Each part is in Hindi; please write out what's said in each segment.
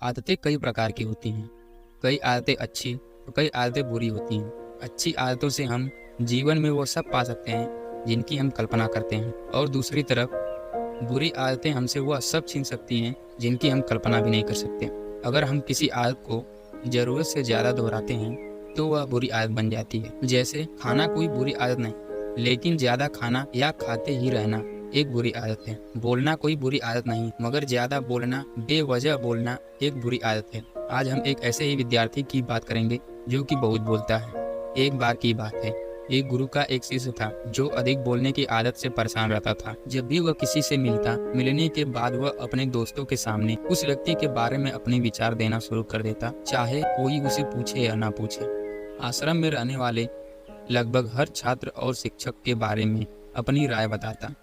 आदतें कई प्रकार की होती हैं। कई आदतें अच्छी और कई आदतें बुरी होती हैं। अच्छी आदतों से हम जीवन में वो सब पा सकते हैं जिनकी हम कल्पना करते हैं, और दूसरी तरफ बुरी आदतें हमसे वह सब छीन सकती हैं जिनकी हम कल्पना भी नहीं कर सकते। अगर हम किसी आदत को ज़रूरत से ज़्यादा दोहराते हैं तो वह बुरी आदत बन जाती है। जैसे खाना कोई बुरी आदत नहीं, लेकिन ज़्यादा खाना या खाते ही रहना एक बुरी आदत है। बोलना कोई बुरी आदत नहीं, मगर ज़्यादा बोलना, बेवजह बोलना एक बुरी आदत है। आज हम एक ऐसे ही विद्यार्थी की बात करेंगे जो कि बहुत बोलता है। एक बार की बात है, एक गुरु का एक शिष्य था जो अधिक बोलने की आदत से परेशान रहता था। जब भी वह किसी से मिलता, मिलने के बाद वह अपने दोस्तों के सामने उस व्यक्ति के बारे में अपने विचार देना शुरू कर देता, चाहे कोई उसे पूछे या ना पूछे। आश्रम में रहने वाले लगभग हर छात्र और शिक्षक के बारे में अपनी राय बताता।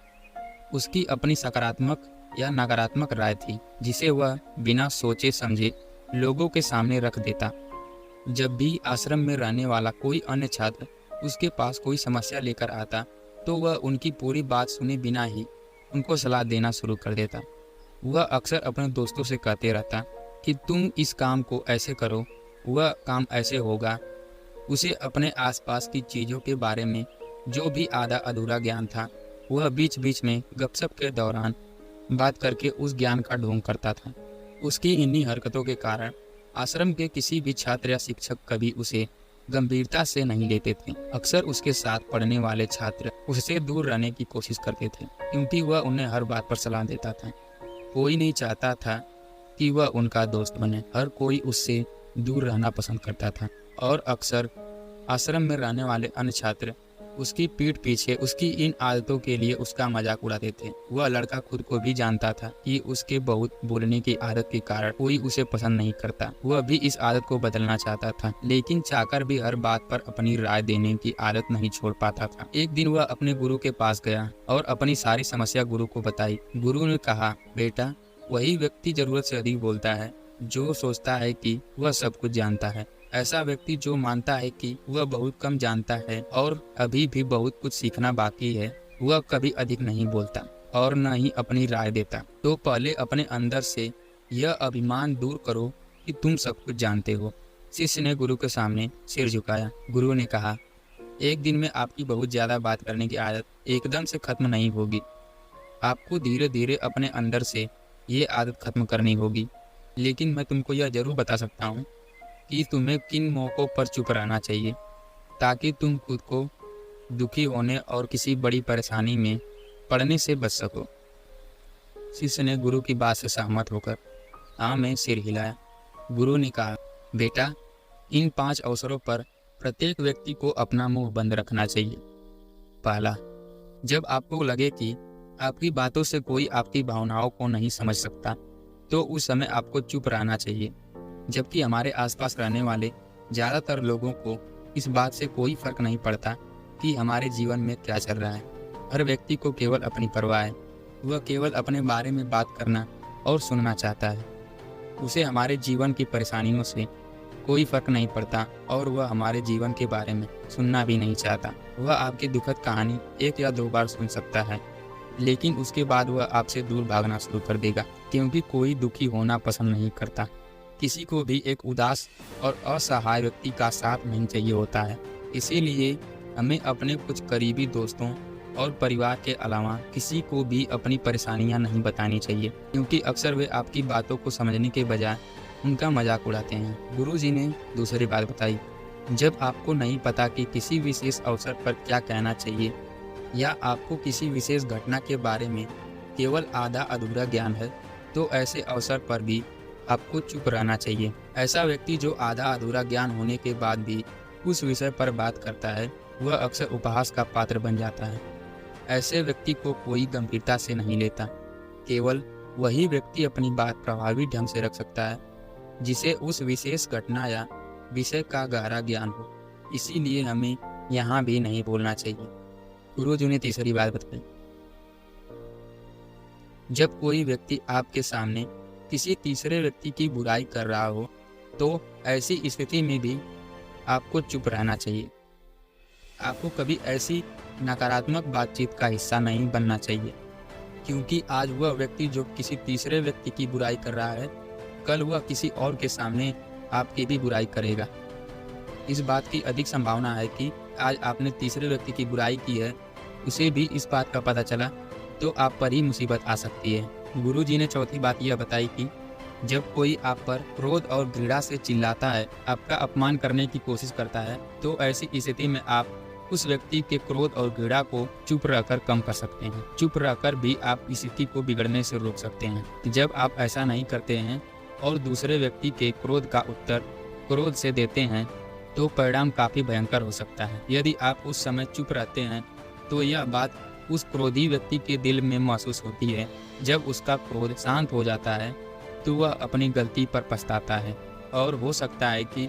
उसकी अपनी सकारात्मक या नकारात्मक राय थी, जिसे वह बिना सोचे समझे लोगों के सामने रख देता। जब भी आश्रम में रहने वाला कोई अन्य छात्र उसके पास कोई समस्या लेकर आता, तो वह उनकी पूरी बात सुने बिना ही उनको सलाह देना शुरू कर देता। वह अक्सर अपने दोस्तों से कहते रहता कि तुम इस काम को ऐसे करो, वह काम ऐसे होगा। उसे अपने आसपास की चीज़ों के बारे में जो भी आधा अधूरा ज्ञान था, वह बीच बीच में गपशप के दौरान बात करके उस ज्ञान का ढोंग करता था। उसकी इन्हीं हरकतों के कारण आश्रम के किसी भी छात्र या शिक्षक कभी उसे गंभीरता से नहीं लेते थे। अक्सर उसके साथ पढ़ने वाले छात्र उससे दूर रहने की कोशिश करते थे, क्योंकि वह उन्हें हर बात पर सलाह देता था। कोई नहीं चाहता था कि वह उनका दोस्त बने, हर कोई उससे दूर रहना पसंद करता था। और अक्सर आश्रम में रहने वाले अन्य छात्र उसकी पीठ पीछे उसकी इन आदतों के लिए उसका मजाक उड़ाते थे। वह लड़का खुद को भी जानता था कि उसके बहुत बोलने की आदत के कारण कोई उसे पसंद नहीं करता। वह भी इस आदत को बदलना चाहता था, लेकिन चाहकर भी हर बात पर अपनी राय देने की आदत नहीं छोड़ पाता था। एक दिन वह अपने गुरु के पास गया और अपनी सारी समस्या गुरु को बताई। गुरु ने कहा, बेटा, वही व्यक्ति जरूरत से अधिक बोलता है जो सोचता है कि वह सब कुछ जानता है। ऐसा व्यक्ति जो मानता है कि वह बहुत कम जानता है और अभी भी बहुत कुछ सीखना बाकी है, वह कभी अधिक नहीं बोलता और न ही अपनी राय देता। तो पहले अपने अंदर से यह अभिमान दूर करो कि तुम सब कुछ जानते हो। शिष्य ने गुरु के सामने सिर झुकाया। गुरु ने कहा, एक दिन में आपकी बहुत ज़्यादा बात करने की आदत एकदम से खत्म नहीं होगी। आपको धीरे धीरे अपने अंदर से ये आदत खत्म करनी होगी। लेकिन मैं तुमको यह जरूर बता सकता हूँ कि तुम्हें किन मौक़ों पर चुप रहना चाहिए, ताकि तुम खुद को दुखी होने और किसी बड़ी परेशानी में पड़ने से बच सको। शिष्य ने गुरु की बात से सहमत होकर हाँ में सिर हिलाया। गुरु ने कहा, बेटा, इन 5 अवसरों पर प्रत्येक व्यक्ति को अपना मुंह बंद रखना चाहिए। पहला, जब आपको लगे कि आपकी बातों से कोई आपकी भावनाओं को नहीं समझ सकता, तो उस समय आपको चुप रहना चाहिए। जबकि हमारे आसपास रहने वाले ज़्यादातर लोगों को इस बात से कोई फर्क नहीं पड़ता कि हमारे जीवन में क्या चल रहा है। हर व्यक्ति को केवल अपनी परवाह है। वह केवल अपने बारे में बात करना और सुनना चाहता है। उसे हमारे जीवन की परेशानियों से कोई फर्क नहीं पड़ता और वह हमारे जीवन के बारे में सुनना भी नहीं चाहता। वह आपकी दुखद कहानी 1 या 2 बार सुन सकता है, लेकिन उसके बाद वह आपसे दूर भागना शुरू कर देगा, क्योंकि कोई दुखी होना पसंद नहीं करता। किसी को भी एक उदास और असहाय व्यक्ति का साथ नहीं चाहिए होता है। इसीलिए हमें अपने कुछ करीबी दोस्तों और परिवार के अलावा किसी को भी अपनी परेशानियां नहीं बतानी चाहिए, क्योंकि अक्सर वे आपकी बातों को समझने के बजाय उनका मजाक उड़ाते हैं। गुरुजी ने दूसरी बात बताई, जब आपको नहीं पता कि किसी विशेष अवसर पर क्या कहना चाहिए या आपको किसी विशेष घटना के बारे में केवल आधा अधूरा ज्ञान है, तो ऐसे अवसर पर भी आपको चुप रहना चाहिए। ऐसा व्यक्ति जो आधा अधूरा ज्ञान होने के बाद भी उस विषय पर बात करता है, वह अक्सर उपहास का पात्र बन जाता है। ऐसे व्यक्ति को कोई गंभीरता से नहीं लेता। केवल वही व्यक्ति अपनी बात प्रभावी ढंग से रख सकता है जिसे उस विशेष घटना या विषय का गहरा ज्ञान हो। इसीलिए हमें यहाँ भी नहीं बोलना चाहिए। गुरुजी ने तीसरी बात बताई, जब कोई व्यक्ति आपके सामने किसी तीसरे व्यक्ति की बुराई कर रहा हो, तो ऐसी स्थिति में भी आपको चुप रहना चाहिए। आपको कभी ऐसी नकारात्मक बातचीत का हिस्सा नहीं बनना चाहिए, क्योंकि आज वह व्यक्ति जो किसी तीसरे व्यक्ति की बुराई कर रहा है, कल वह किसी और के सामने आपकी भी बुराई करेगा। इस बात की अधिक संभावना है कि आज आपने तीसरे व्यक्ति की बुराई की है, उसे भी इस बात का पता चला तो आप पर ही मुसीबत आ सकती है। गुरु जी ने चौथी बात यह बताई कि जब कोई आप पर क्रोध और घृणा से चिल्लाता है, आपका अपमान करने की कोशिश करता है, तो ऐसी स्थिति में आप उस व्यक्ति के क्रोध और घृणा को चुप रहकर कम कर सकते हैं। चुप रहकर भी आप स्थिति को बिगड़ने से रोक सकते हैं। जब आप ऐसा नहीं करते हैं और दूसरे व्यक्ति के क्रोध का उत्तर क्रोध से देते हैं, तो परिणाम काफ़ी भयंकर हो सकता है। यदि आप उस समय चुप रहते हैं तो यह बात उस क्रोधी व्यक्ति के दिल में महसूस होती है। जब उसका क्रोध शांत हो जाता है तो वह अपनी गलती पर पछताता है और हो सकता है कि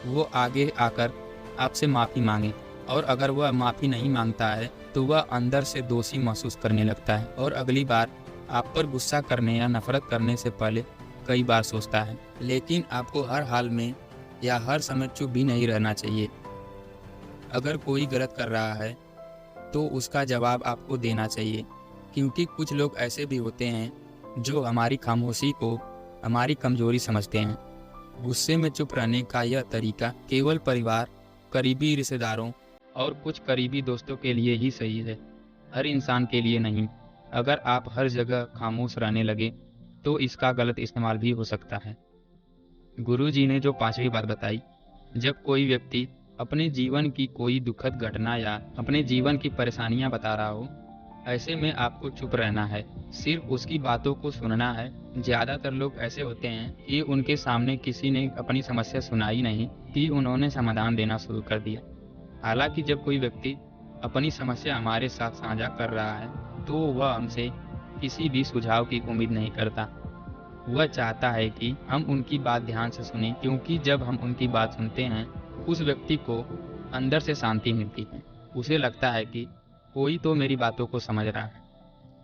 वो आगे आकर आपसे माफ़ी मांगे, और अगर वह माफ़ी नहीं मांगता है तो वह अंदर से दोषी महसूस करने लगता है और अगली बार आप पर गुस्सा करने या नफरत करने से पहले कई बार सोचता है। लेकिन आपको हर हाल में या हर समय चुप भी नहीं रहना चाहिए। अगर कोई गलत कर रहा है तो उसका जवाब आपको देना चाहिए, क्योंकि कुछ लोग ऐसे भी होते हैं जो हमारी खामोशी को हमारी कमजोरी समझते हैं। गुस्से में चुप रहने का यह तरीका केवल परिवार, करीबी रिश्तेदारों और कुछ करीबी दोस्तों के लिए ही सही है, हर इंसान के लिए नहीं। अगर आप हर जगह खामोश रहने लगे तो इसका गलत इस्तेमाल भी हो सकता है। गुरु जी ने जो पांचवी बात बताई, जब कोई व्यक्ति अपने जीवन की कोई दुखद घटना या अपने जीवन की परेशानियां बता रहा हो, ऐसे में आपको चुप रहना है, सिर्फ उसकी बातों को सुनना है। ज़्यादातर लोग ऐसे होते हैं कि उनके सामने किसी ने अपनी समस्या सुनाई नहीं कि उन्होंने समाधान देना शुरू कर दिया। हालांकि जब कोई व्यक्ति अपनी समस्या हमारे साथ साझा कर रहा है तो वह हमसे किसी भी सुझाव की उम्मीद नहीं करता। वह चाहता है कि हम उनकी बात ध्यान से सुनें, क्योंकि जब हम उनकी बात सुनते हैं उस व्यक्ति को अंदर से शांति मिलती है। उसे लगता है कि कोई तो मेरी बातों को समझ रहा है।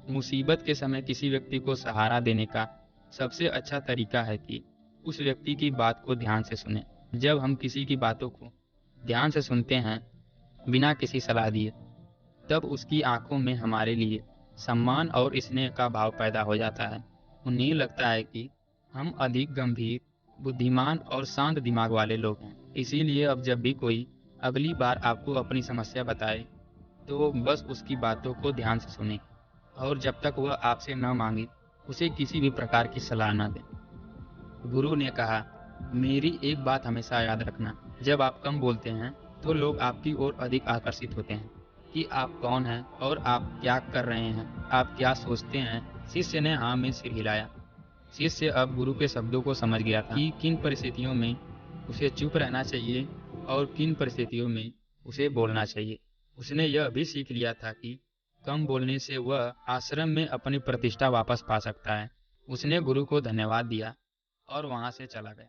मुसीबत के समय किसी व्यक्ति को सहारा देने का सबसे अच्छा तरीका है कि उस व्यक्ति की बात को ध्यान से सुनें। जब हम किसी की बातों को ध्यान से सुनते हैं बिना किसी सलाह दिए, तब उसकी आंखों में हमारे लिए सम्मान और स्नेह का भाव पैदा हो जाता है। उन्हें लगता है कि हम अधिक गंभीर, बुद्धिमान और शांत दिमाग वाले लोग हैं। इसीलिए अब जब भी कोई अगली बार आपको अपनी समस्या बताए तो बस उसकी बातों को ध्यान से सुनें, और जब तक वह आपसे न मांगे उसे किसी भी प्रकार की सलाह न दें। गुरु ने कहा, मेरी एक बात हमेशा याद रखना, जब आप कम बोलते हैं तो लोग आपकी ओर अधिक आकर्षित होते हैं कि आप कौन हैं और आप क्या कर रहे हैं, आप क्या सोचते हैं। शिष्य ने हाँ में सिर हिलाया। शिष्य अब गुरु के शब्दों को समझ गया था कि किन परिस्थितियों में उसे चुप रहना चाहिए और किन परिस्थितियों में उसे बोलना चाहिए। उसने यह भी सीख लिया था कि कम बोलने से वह आश्रम में अपनी प्रतिष्ठा वापस पा सकता है। उसने गुरु को धन्यवाद दिया और वहां से चला गया।